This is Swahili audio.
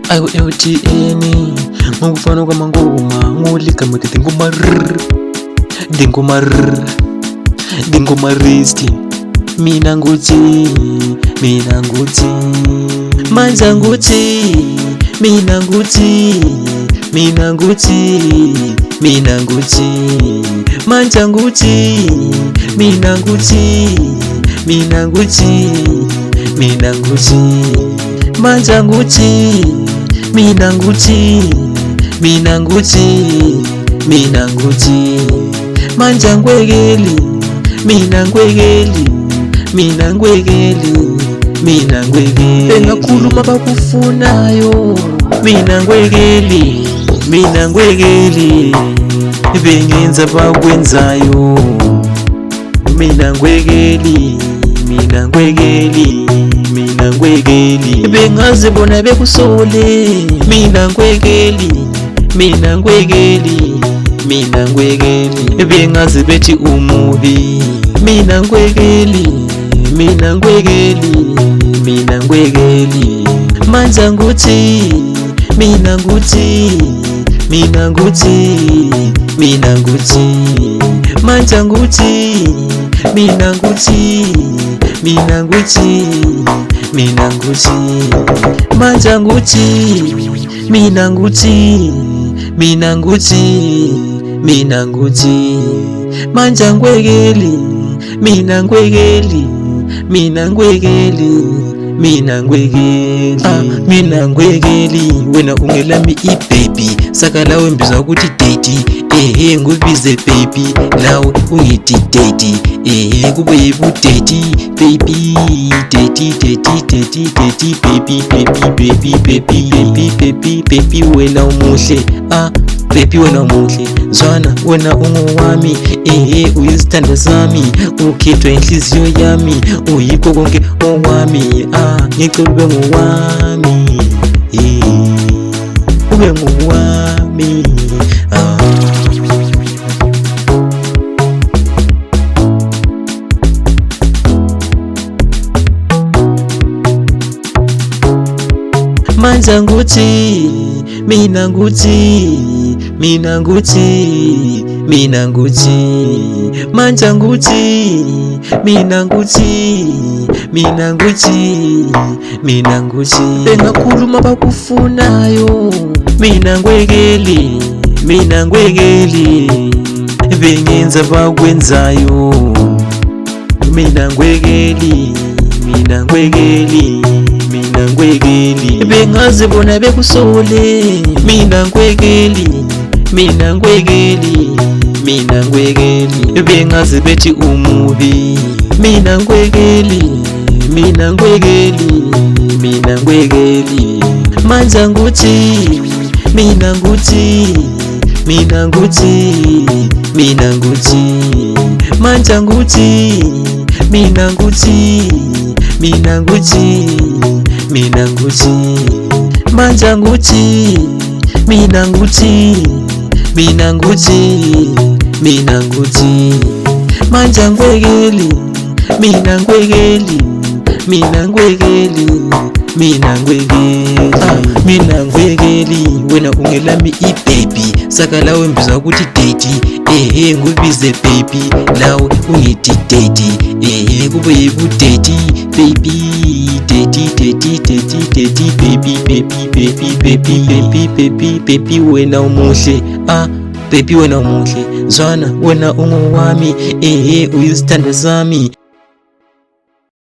ayo LTN ngokufana kwamangoma ngolika mutete ngoma risti mina nguthi manja nguthi mina nguthi manja nguthi mina nguthi manja nguthi mina nguthi manja ngwekeli mina ngwekeli bengakhuluma bakufunayo mina ngwekeli bengenza bakwenzayo mina ngwekeli bengaze bona bekusole mina ngwekeli bengaze bethi umubi mina ngwekeli manja nguthi mina nguthi manja nguthi mina nguthi manja nguthi mina nguthi manja ngwekeli mina ngwekeli wena ungelami ibaby saka lawe mbizwa ukuthi daddy ngubize baby lawe ungithi daddy kube yibu daddy baby baby wena umuhle baby wena umuhle zwana wena ungowami uyisithanda sami ukhethwa inhliziyo yami uyikho konke owami ngicela ube ngowami ube ngowami manja nguthi mina nguthi manja nguthi mina nguthi bengakhuluma bakufunayo mina ngwekeli bengenza bakwenzayo mina ngwekeli bengaze bona bekusole mina ngwekeli bengaze bethi umubi mina ngwekeli manja nguthi mina nguthi manja nguthi mina nguthi manja nguthi mina nguthi manja ngwekeli mina ngwekeli wena ungelami ibaby saka lawe mbizwa ukuthi daddy ngubize baby lawe ungithi daddy kube yibu daddy baby baby wena umuhle baby wena umuhle zwana wena ungowami uyisithanda sami